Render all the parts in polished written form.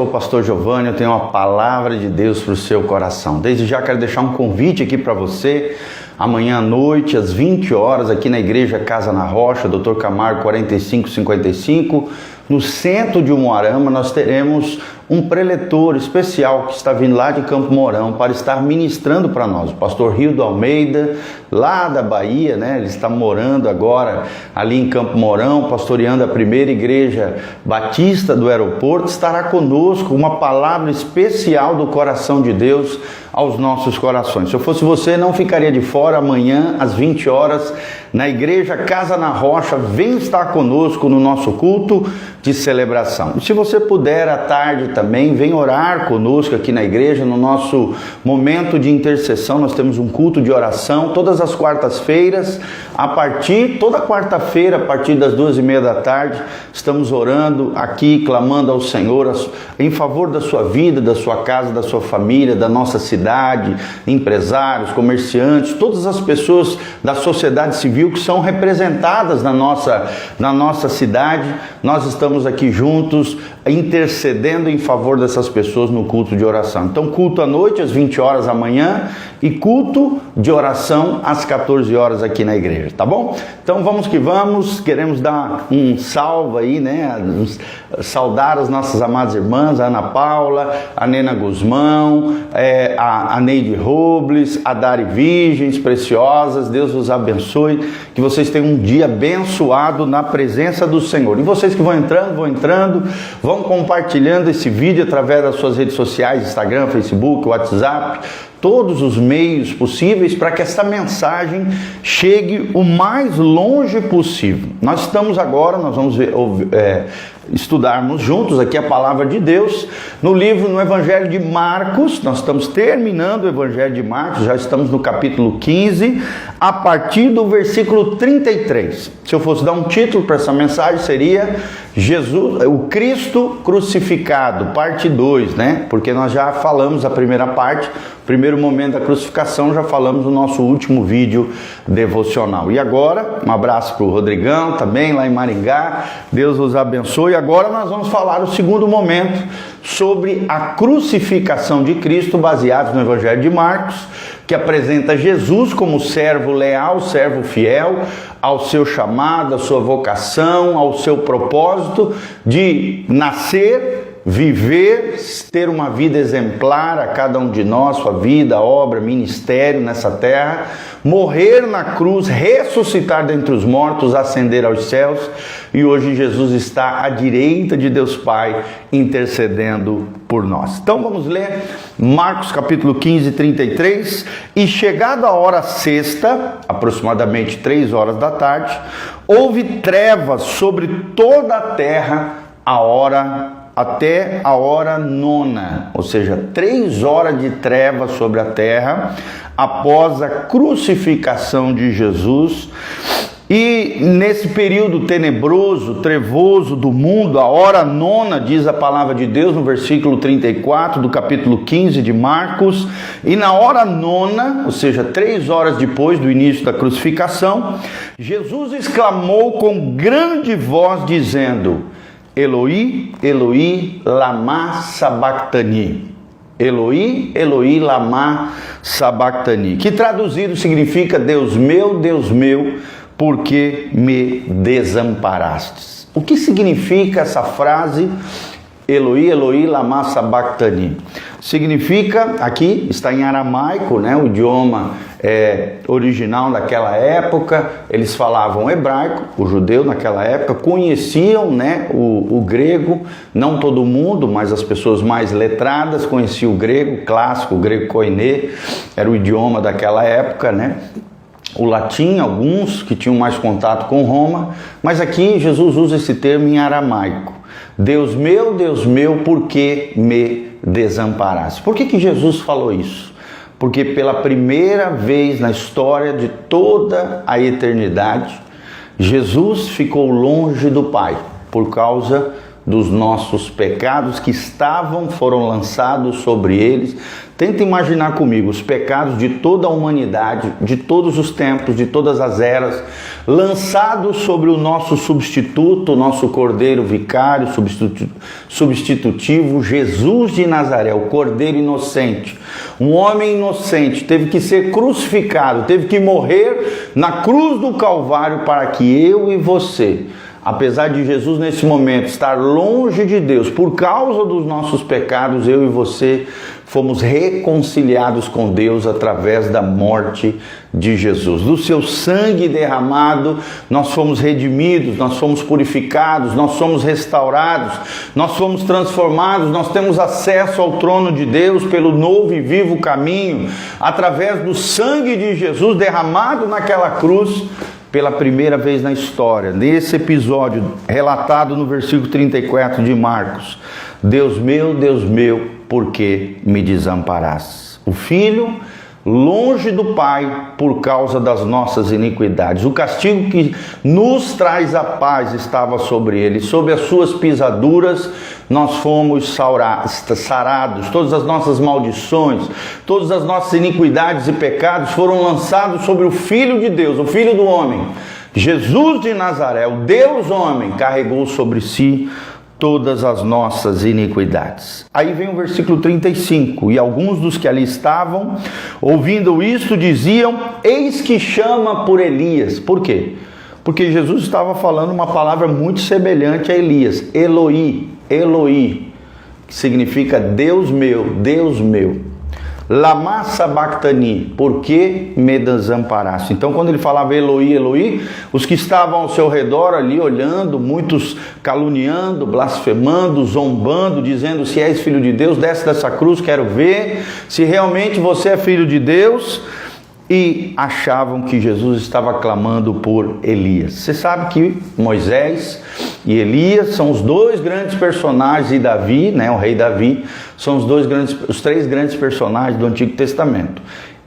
Sou o pastor Giovanni, eu tenho uma palavra de Deus para o seu coração. Desde já quero deixar um convite aqui para você. Amanhã à noite, às 20 horas, aqui na Igreja Casa na Rocha, Dr. Camargo 4555, no centro de Umuarama, nós teremos um preletor especial que está vindo lá de Campo Mourão para estar ministrando para nós. O pastor Rildo Almeida, lá da Bahia, né? Ele está morando agora ali em Campo Mourão, pastoreando a primeira igreja batista do aeroporto, estará conosco, uma palavra especial do coração de Deus aos nossos corações. Se eu fosse você, não ficaria de fora. Amanhã, às 20 horas, na Igreja Casa na Rocha, vem estar conosco no nosso culto de celebração. E se você puder, à tarde também, vem orar conosco aqui na igreja, no nosso momento de intercessão. Nós temos um culto de oração todas as quartas-feiras, toda quarta-feira, a partir das 2:30 da tarde, estamos orando aqui, clamando ao Senhor em favor da sua vida, da sua casa, da sua família, da nossa cidade, empresários, comerciantes, todas as pessoas da sociedade civil que são representadas na nossa cidade. Nós estamos aqui juntos, intercedendo em favor dessas pessoas no culto de oração. Então, culto à noite, às 20 horas amanhã, e culto de oração às 14 horas aqui na igreja, tá bom? Então, vamos que vamos, queremos dar um salve aí, né? Saudar as nossas amadas irmãs, a Ana Paula, a Nena Guzmão, a Neide Robles, a Dari Virgens Preciosas. Deus os abençoe, que vocês tenham um dia abençoado na presença do Senhor. E vocês que vão entrando, vão compartilhando esse vídeo através das suas redes sociais, Instagram, Facebook, WhatsApp, todos os meios possíveis para que essa mensagem chegue o mais longe possível. Nós estamos agora, nós vamos estudarmos juntos aqui a palavra de Deus no Evangelho de Marcos. Nós estamos terminando o Evangelho de Marcos, já estamos no capítulo 15, a partir do versículo 33. Se eu fosse dar um título para essa mensagem, seria Jesus, o Cristo crucificado, parte 2, né? Porque nós já falamos a primeira parte, primeiro momento da crucificação, já falamos no nosso último vídeo devocional. E agora, um abraço para o Rodrigão, também lá em Maringá, Deus os abençoe. E agora nós vamos falar o segundo momento sobre a crucificação de Cristo, baseado no Evangelho de Marcos, que apresenta Jesus como servo leal, servo fiel ao seu chamado, à sua vocação, ao seu propósito de nascer, viver, ter uma vida exemplar a cada um de nós, sua vida, obra, ministério nessa terra, morrer na cruz, ressuscitar dentre os mortos, ascender aos céus, e hoje Jesus está à direita de Deus Pai, intercedendo por nós. Então vamos ler Marcos capítulo 15, 33. E chegada a hora sexta, aproximadamente 3 horas da tarde, houve trevas sobre toda a terra até a hora nona, ou seja, 3 horas de trevas sobre a terra, após a crucificação de Jesus. E nesse período tenebroso, trevoso do mundo, a hora nona, diz a palavra de Deus no versículo 34 do capítulo 15 de Marcos, e na hora nona, ou seja, 3 horas depois do início da crucificação, Jesus exclamou com grande voz, dizendo: Eloi, Eloi, lama sabachthani. Eloi, Eloi, lama sabachthani. Que traduzido significa: Deus meu, por que me desamparastes? O que significa essa frase, Eloi, Eloi, lama sabachthani? Significa, aqui está em aramaico, né, o idioma original daquela época. Eles falavam hebraico, o judeu naquela época, conheciam, né, o grego. Não todo mundo, mas as pessoas mais letradas conheciam o grego clássico, o grego koiné, era o idioma daquela época, né? O latim, alguns que tinham mais contato com Roma, mas aqui Jesus usa esse termo em aramaico. Deus meu, por que me desamparaste? Por que Jesus falou isso? Porque pela primeira vez na história de toda a eternidade, Jesus ficou longe do Pai por causa dos nossos pecados que foram lançados sobre eles. Tenta imaginar comigo os pecados de toda a humanidade, de todos os tempos, de todas as eras, lançados sobre o nosso substituto, o nosso cordeiro vicário, substitutivo, Jesus de Nazaré, o cordeiro inocente. Um homem inocente teve que ser crucificado, teve que morrer na cruz do Calvário para que eu e você, apesar de Jesus nesse momento estar longe de Deus por causa dos nossos pecados, eu e você fomos reconciliados com Deus através da morte de Jesus. Do seu sangue derramado, nós fomos redimidos, nós fomos purificados, nós somos restaurados, nós fomos transformados, nós temos acesso ao trono de Deus pelo novo e vivo caminho, através do sangue de Jesus derramado naquela cruz, pela primeira vez na história. Nesse episódio relatado no versículo 34 de Marcos: Deus meu, por que me desamparaste? O filho longe do Pai por causa das nossas iniquidades. O castigo que nos traz a paz estava sobre ele. Sob as suas pisaduras nós fomos sarados. Todas as nossas maldições, todas as nossas iniquidades e pecados foram lançados sobre o Filho de Deus, o Filho do homem. Jesus de Nazaré, o Deus homem, carregou sobre si todas as nossas iniquidades. Aí vem o versículo 35. E alguns dos que ali estavam, ouvindo isto, diziam: eis que chama por Elias. Por quê? Porque Jesus estava falando uma palavra muito semelhante a Elias. Eloi, Eloi, que significa Deus meu, Deus meu. Lama sabachthani, por que me desamparaste? Então, quando ele falava Eloi, Eloi, os que estavam ao seu redor ali olhando, muitos caluniando, blasfemando, zombando, dizendo: se és filho de Deus, desce dessa cruz, quero ver se realmente você é filho de Deus. E achavam que Jesus estava clamando por Elias. Você sabe que Moisés e Elias são os dois grandes personagens, e Davi, né, o rei Davi, são os três grandes personagens do Antigo Testamento.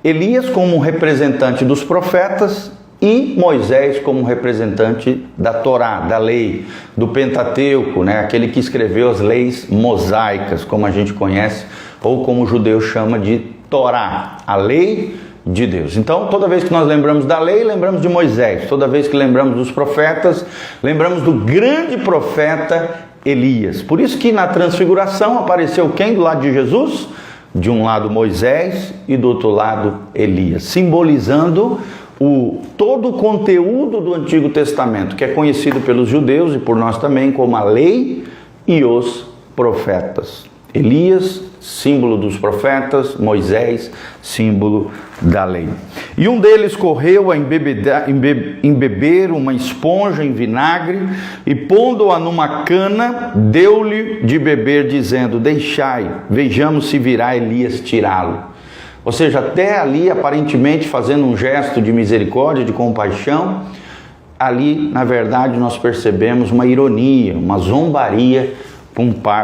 Elias como representante dos profetas e Moisés como representante da Torá, da lei, do Pentateuco, né, aquele que escreveu as leis mosaicas, como a gente conhece, ou como o judeu chama de Torá, a lei de Deus. Então, toda vez que nós lembramos da lei, lembramos de Moisés. Toda vez que lembramos dos profetas, lembramos do grande profeta Elias. Por isso que na transfiguração apareceu quem do lado de Jesus? De um lado Moisés e do outro lado Elias, simbolizando todo o conteúdo do Antigo Testamento, que é conhecido pelos judeus e por nós também como a lei e os profetas. Elias, símbolo dos profetas; Moisés, símbolo da lei. E um deles correu a embeber uma esponja em vinagre e, pondo-a numa cana, deu-lhe de beber, dizendo: deixai, vejamos se virá Elias tirá-lo. Ou seja, até ali aparentemente fazendo um gesto de misericórdia, de compaixão, ali na verdade nós percebemos uma ironia, uma zombaria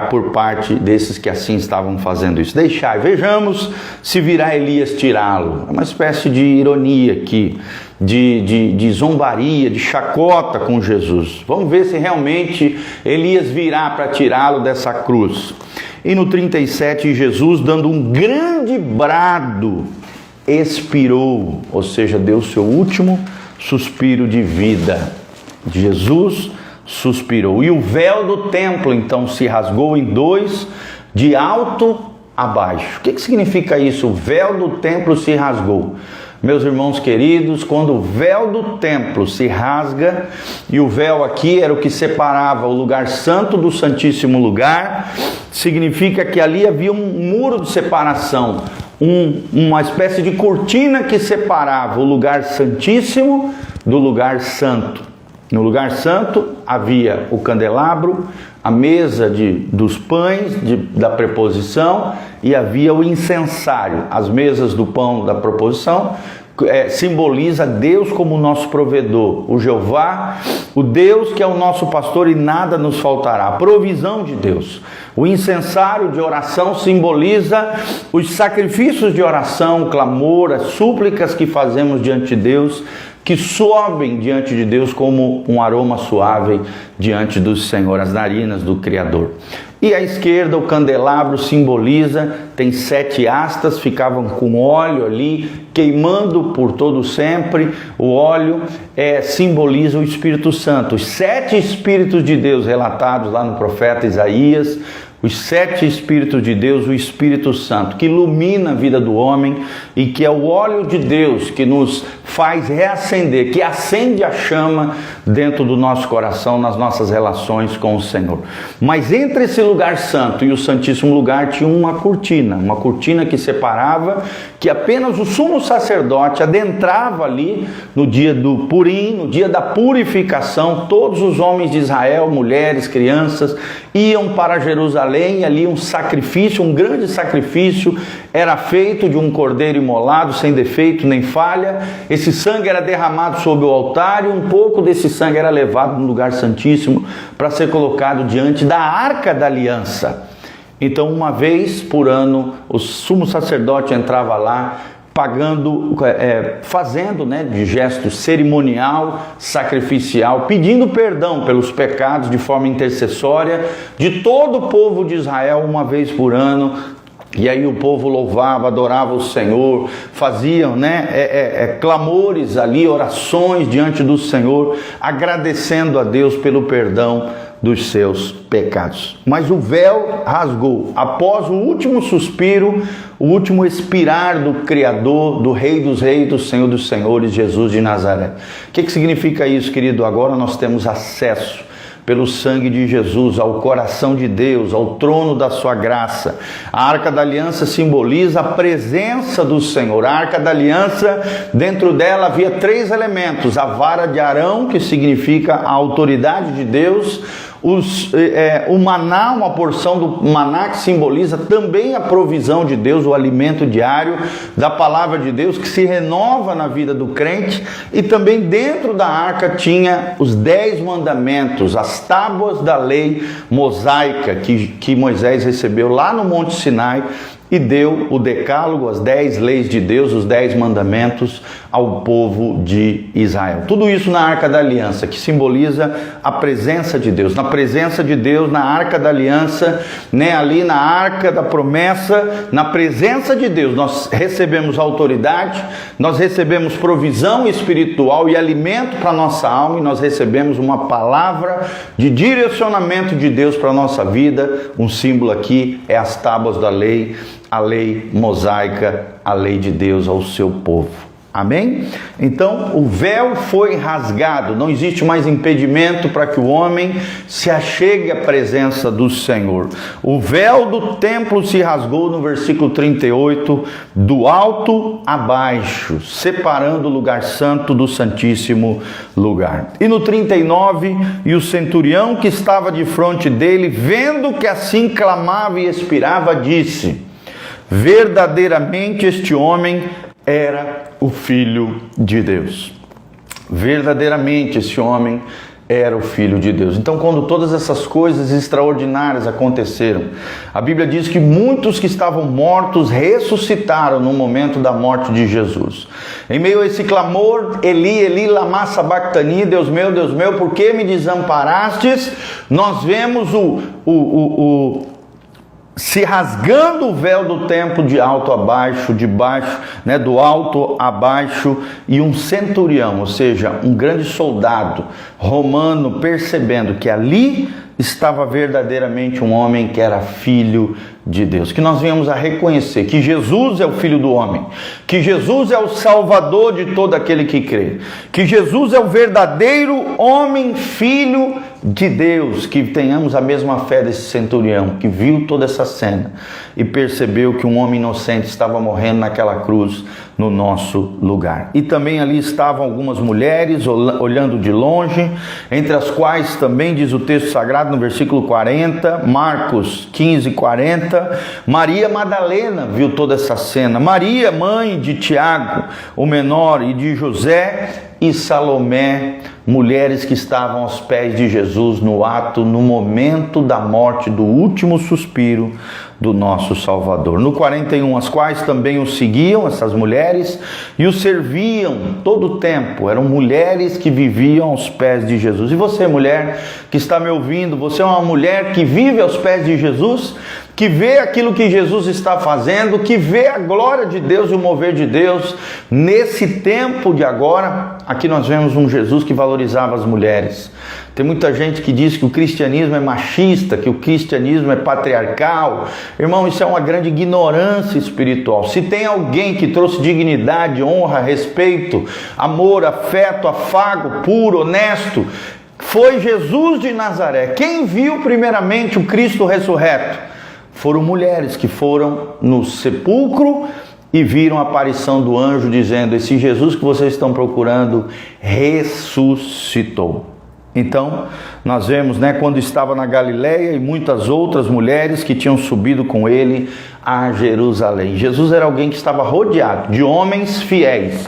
por parte desses que assim estavam fazendo isso. Deixai, vejamos se virá Elias tirá-lo. É uma espécie de ironia aqui, de zombaria, de chacota com Jesus. Vamos ver se realmente Elias virá para tirá-lo dessa cruz. E no 37, Jesus, dando um grande brado, expirou, ou seja, deu seu último suspiro de vida. Jesus suspirou. E o véu do templo então se rasgou em dois, de alto a baixo. O que significa isso? O véu do templo se rasgou. Meus irmãos queridos, quando o véu do templo se rasga, e o véu aqui era o que separava o lugar santo do santíssimo lugar, significa que ali havia um muro de separação, uma espécie de cortina que separava o lugar santíssimo do lugar santo. No lugar santo havia o candelabro, a mesa dos pães da preposição, e havia o incensário, as mesas do pão da proposição, simboliza Deus como nosso provedor, o Jeová, o Deus que é o nosso pastor e nada nos faltará, a provisão de Deus. O incensário de oração simboliza os sacrifícios de oração, o clamor, as súplicas que fazemos diante de Deus, que sobem diante de Deus como um aroma suave diante do Senhor, as narinas do Criador. E à esquerda o candelabro simboliza, tem 7 hastas, ficavam com óleo ali, queimando por todo sempre. O óleo simboliza o Espírito Santo, os 7 Espíritos de Deus relatados lá no profeta Isaías, os 7 Espíritos de Deus, o Espírito Santo, que ilumina a vida do homem e que é o óleo de Deus que nos faz reacender, que acende a chama dentro do nosso coração, nas nossas relações com o Senhor. Mas entre esse lugar santo e o Santíssimo Lugar tinha uma cortina que separava, que apenas o sumo sacerdote adentrava ali no dia do Purim, no dia da purificação. Todos os homens de Israel, mulheres, crianças, iam para Jerusalém, e ali um sacrifício, um grande sacrifício, era feito de um cordeiro imolado, sem defeito nem falha. Esse sangue era derramado sobre o altar e um pouco desse sangue era levado no lugar santíssimo para ser colocado diante da Arca da Aliança. Então, uma vez por ano, o sumo sacerdote entrava lá, fazendo de gesto cerimonial, sacrificial, pedindo perdão pelos pecados de forma intercessória de todo o povo de Israel uma vez por ano. E aí o povo louvava, adorava o Senhor, faziam clamores ali, orações diante do Senhor, agradecendo a Deus pelo perdão dos seus pecados. Mas o véu rasgou após o último suspiro, o último expirar do Criador, do Rei dos Reis, do Senhor dos Senhores, Jesus de Nazaré. O que significa isso, querido? Agora nós temos acesso pelo sangue de Jesus ao coração de Deus, ao trono da sua graça. A Arca da Aliança simboliza a presença do Senhor. A Arca da Aliança, dentro dela havia 3 elementos: a vara de Arão, que significa a autoridade de Deus, o maná, uma porção do maná que simboliza também a provisão de Deus, o alimento diário da palavra de Deus que se renova na vida do crente. E também dentro da arca tinha os 10 mandamentos, as tábuas da lei mosaica que Moisés recebeu lá no Monte Sinai e deu o decálogo, as 10 leis de Deus, os 10 mandamentos ao povo de Israel. Tudo isso na Arca da Aliança, que simboliza a presença de Deus. Na presença de Deus, na Arca da Aliança, ali na Arca da Promessa, na presença de Deus, nós recebemos autoridade, nós recebemos provisão espiritual e alimento para a nossa alma, e nós recebemos uma palavra de direcionamento de Deus para a nossa vida. Um símbolo aqui é as tábuas da lei, a lei mosaica, a lei de Deus ao seu povo. Amém? Então, o véu foi rasgado, não existe mais impedimento para que o homem se achegue à presença do Senhor. O véu do templo se rasgou no versículo 38, do alto a baixo, separando o lugar santo do santíssimo lugar. E no 39, e o centurião que estava de frente dele, vendo que assim clamava e expirava, disse: verdadeiramente este homem era o Filho de Deus. Verdadeiramente esse homem era o Filho de Deus. Então, quando todas essas coisas extraordinárias aconteceram, a Bíblia diz que muitos que estavam mortos ressuscitaram no momento da morte de Jesus. Em meio a esse clamor, Eli, Eli, lama sabachthani, Deus meu, por que me desamparastes? Nós vemos se rasgando o véu do templo de alto a baixo, de baixo, do alto a baixo, e um centurião, ou seja, um grande soldado romano, percebendo que ali estava verdadeiramente um homem que era Filho de Deus. Que nós venhamos a reconhecer que Jesus é o Filho do homem, que Jesus é o Salvador de todo aquele que crê, que Jesus é o verdadeiro homem, Filho de Deus. Que tenhamos a mesma fé desse centurião que viu toda essa cena e percebeu que um homem inocente estava morrendo naquela cruz no nosso lugar. E também ali estavam algumas mulheres olhando de longe, entre as quais também diz o texto sagrado no versículo 40, Marcos 15:40, 40. Maria Madalena viu toda essa cena. Maria, mãe de Tiago, o menor, e de José e Salomé, mulheres que estavam aos pés de Jesus no momento da morte, do último suspiro do nosso Salvador. No 41, as quais também o seguiam, essas mulheres, e o serviam todo o tempo. Eram mulheres que viviam aos pés de Jesus. E você, mulher que está me ouvindo, você é uma mulher que vive aos pés de Jesus, que vê aquilo que Jesus está fazendo, que vê a glória de Deus e o mover de Deus nesse tempo de agora. Aqui nós vemos um Jesus que valorizava as mulheres. Tem muita gente que diz que o cristianismo é machista, que o cristianismo é patriarcal. Irmão, isso é uma grande ignorância espiritual. Se tem alguém que trouxe dignidade, honra, respeito, amor, afeto, afago, puro, honesto, foi Jesus de Nazaré. Quem viu primeiramente o Cristo ressurreto? Foram mulheres que foram no sepulcro e viram a aparição do anjo dizendo: esse Jesus que vocês estão procurando ressuscitou. Então, nós vemos, quando estava na Galileia, e muitas outras mulheres que tinham subido com ele a Jerusalém. Jesus era alguém que estava rodeado de homens fiéis,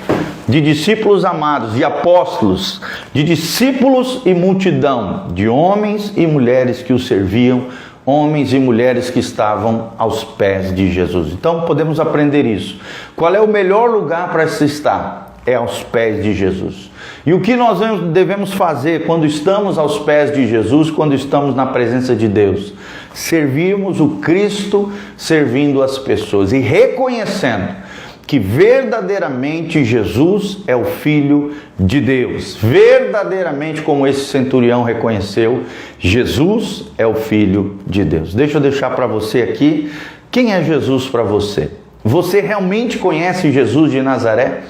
de discípulos amados, de apóstolos, de discípulos e multidão, de homens e mulheres que o serviam, homens e mulheres que estavam aos pés de Jesus. Então podemos aprender isso. Qual é o melhor lugar para se estar? É aos pés de Jesus. E o que nós devemos fazer quando estamos aos pés de Jesus, quando estamos na presença de Deus? Servirmos o Cristo servindo as pessoas e reconhecendo que verdadeiramente Jesus é o Filho de Deus. Verdadeiramente, como esse centurião reconheceu, Jesus é o Filho de Deus. Deixa eu deixar para você aqui, quem é Jesus para você? Você realmente conhece Jesus de Nazaré?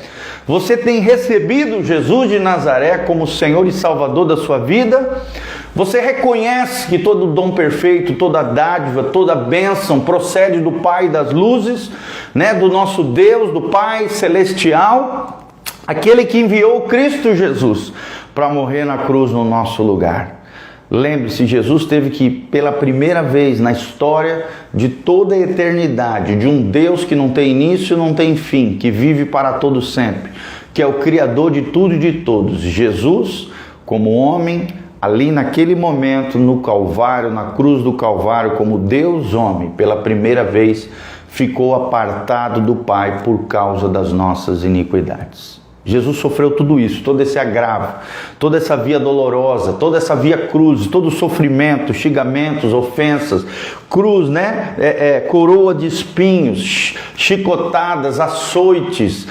Você tem recebido Jesus de Nazaré como Senhor e Salvador da sua vida? Você reconhece que todo dom perfeito, toda dádiva, toda bênção procede do Pai das luzes, do nosso Deus, do Pai celestial, aquele que enviou Cristo Jesus para morrer na cruz no nosso lugar. Lembre-se, Jesus teve que, pela primeira vez na história de toda a eternidade, de um Deus que não tem início, não tem fim, que vive para todo sempre, que é o Criador de tudo e de todos. Jesus, como homem, ali naquele momento no Calvário, na cruz do Calvário, como Deus homem, pela primeira vez, ficou apartado do Pai por causa das nossas iniquidades. Jesus sofreu tudo isso, todo esse agravo, toda essa via dolorosa, toda essa via cruz, todo o sofrimento, xingamentos, ofensas, cruz, coroa de espinhos, chicotadas, açoites,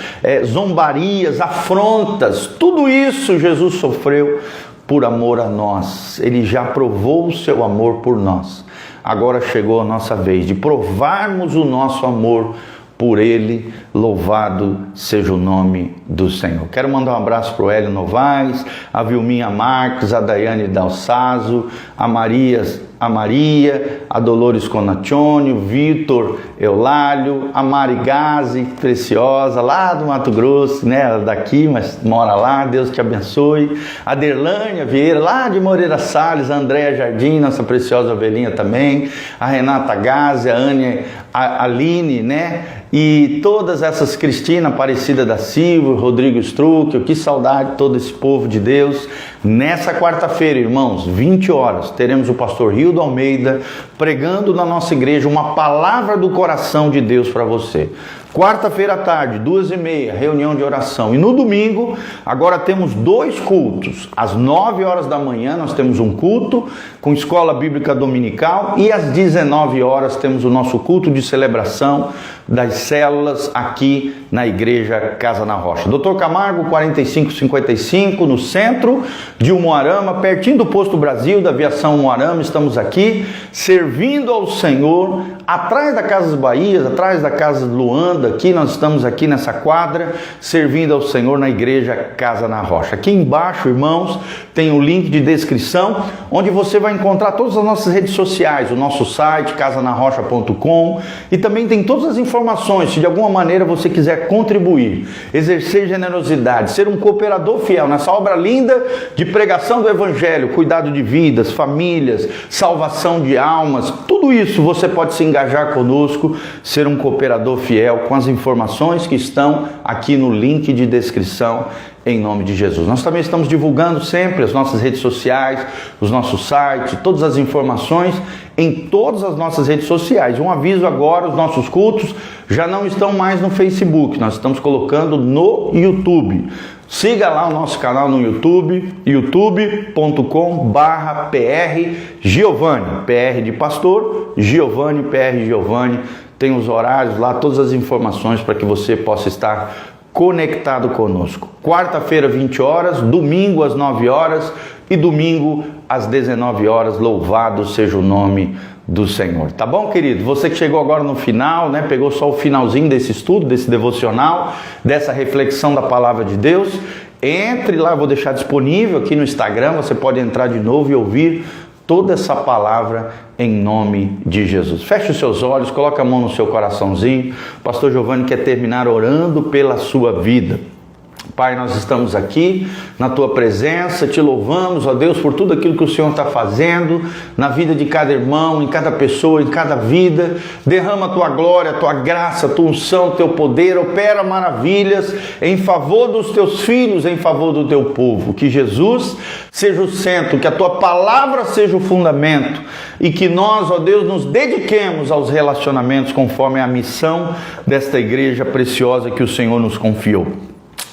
zombarias, afrontas, tudo isso Jesus sofreu por amor a nós. Ele já provou o seu amor por nós. Agora chegou a nossa vez de provarmos o nosso amor por Ele. Louvado seja o nome do Senhor. Quero mandar um abraço para o Hélio Novaes, a Vilminha Marques, a Daiane Dalsazo, a Maria, a Dolores Conaccione, o Vitor Eulálio, a Mari Gazi, preciosa, lá do Mato Grosso, ela daqui, mas mora lá, Deus te abençoe. A Derlânia Vieira, lá de Moreira Salles, a Andréa Jardim, nossa preciosa ovelhinha também, a Renata Gazi, a Ania, a Aline, e todas essas, Cristina Aparecida da Silva, Rodrigo Struck, que saudade de todo esse povo de Deus. Nessa quarta-feira, irmãos, 20 horas, teremos o pastor Rildo Almeida pregando na nossa igreja uma palavra do coração de Deus para você. Quarta-feira à tarde, 2h30, reunião de oração. E no domingo, agora temos 2 cultos. Às 9 horas da manhã nós temos um culto com escola bíblica dominical e às 19 horas temos o nosso culto de celebração das células aqui na igreja Casa na Rocha. Dr. Camargo, 4555, no centro de Umuarama, pertinho do Posto Brasil, da Aviação Umuarama. Estamos aqui servindo ao Senhor, atrás da Casas Bahias, atrás da Casa Luanda. Aqui nós estamos aqui nessa quadra, servindo ao Senhor na igreja Casa na Rocha. Aqui embaixo, irmãos, tem o link de descrição, onde você vai encontrar todas as nossas redes sociais, o nosso site, casanarrocha.com, e também tem todas as informações, se de alguma maneira você quiser contribuir, exercer generosidade, ser um cooperador fiel nessa obra linda de pregação do Evangelho, cuidado de vidas, famílias, salvação de almas, plataformas, tudo isso você pode se engajar conosco, ser um cooperador fiel com as informações que estão aqui no link de descrição, em nome de Jesus. Nós também estamos divulgando sempre as nossas redes sociais, os nossos sites, todas as informações em todas as nossas redes sociais. Um aviso agora, os nossos cultos já não estão mais no Facebook, nós estamos colocando no YouTube. Siga lá o nosso canal no YouTube, youtube.com/PRGiovanni, PR de pastor, Giovanni, PR Giovanni. Tem os horários lá, todas as informações para que você possa estar conectado conosco. Quarta-feira, 20 horas, domingo às 9 horas e domingo às 19 horas. Louvado seja o nome do Senhor. Tá bom, querido? Você que chegou agora no final, né? Pegou só o finalzinho desse estudo, desse devocional, dessa reflexão da palavra de Deus. Entre lá, eu vou deixar disponível aqui no Instagram. Você pode entrar de novo e ouvir toda essa palavra em nome de Jesus. Feche os seus olhos, coloque a mão no seu coraçãozinho. O pastor Giovanni quer terminar orando pela sua vida. Pai, nós estamos aqui na Tua presença, Te louvamos, ó Deus, por tudo aquilo que o Senhor está fazendo na vida de cada irmão, em cada pessoa, em cada vida. Derrama a Tua glória, a Tua graça, a Tua unção, Teu poder, opera maravilhas em favor dos Teus filhos, em favor do Teu povo. Que Jesus seja o centro, que a Tua palavra seja o fundamento e que nós, ó Deus, nos dediquemos aos relacionamentos conforme a missão desta igreja preciosa que o Senhor nos confiou.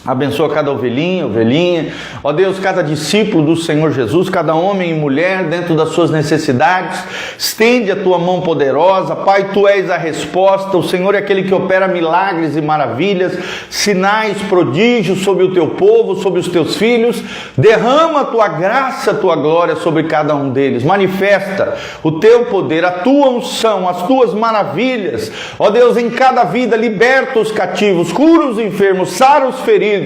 Abençoa cada ovelhinha, ó Deus, cada discípulo do Senhor Jesus, cada homem e mulher dentro das suas necessidades. Estende a Tua mão poderosa, Pai, Tu és a resposta. O Senhor é aquele que opera milagres e maravilhas, sinais, prodígios sobre o Teu povo, sobre os Teus filhos. Derrama a Tua graça, a Tua glória sobre cada um deles. Manifesta o Teu poder, a Tua unção, as Tuas maravilhas. Ó Deus, em cada vida, liberta os cativos, cura os enfermos, sara os feridos,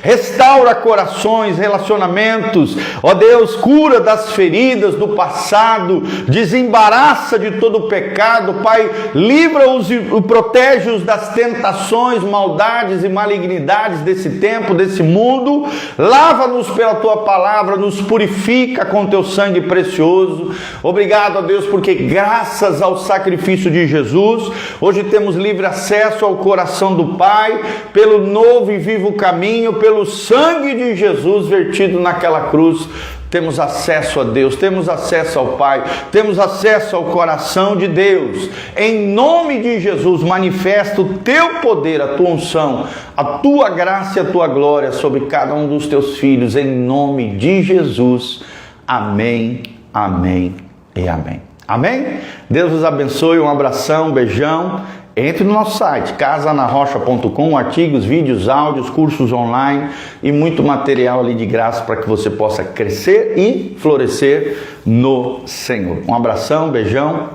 restaura corações, relacionamentos, ó Deus, cura das feridas do passado, desembaraça de todo o pecado, Pai, livra-os e protege-os das tentações, maldades e malignidades desse tempo, desse mundo. Lava-nos pela Tua palavra, nos purifica com Teu sangue precioso. Obrigado, ó Deus, porque graças ao sacrifício de Jesus, hoje temos livre acesso ao coração do Pai, pelo novo e vivo caminho, pelo sangue de Jesus vertido naquela cruz. Temos acesso a Deus, temos acesso ao Pai, temos acesso ao coração de Deus. Em nome de Jesus, manifesta o Teu poder, a Tua unção, a Tua graça e a Tua glória sobre cada um dos Teus filhos. Em nome de Jesus. Amém, amém e amém. Amém? Deus os abençoe, um abração, um beijão. Entre no nosso site, casanarrocha.com, artigos, vídeos, áudios, cursos online e muito material ali de graça para que você possa crescer e florescer no Senhor. Um abração, um beijão,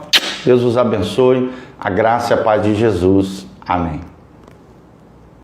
Deus os abençoe, a graça e a paz de Jesus. Amém.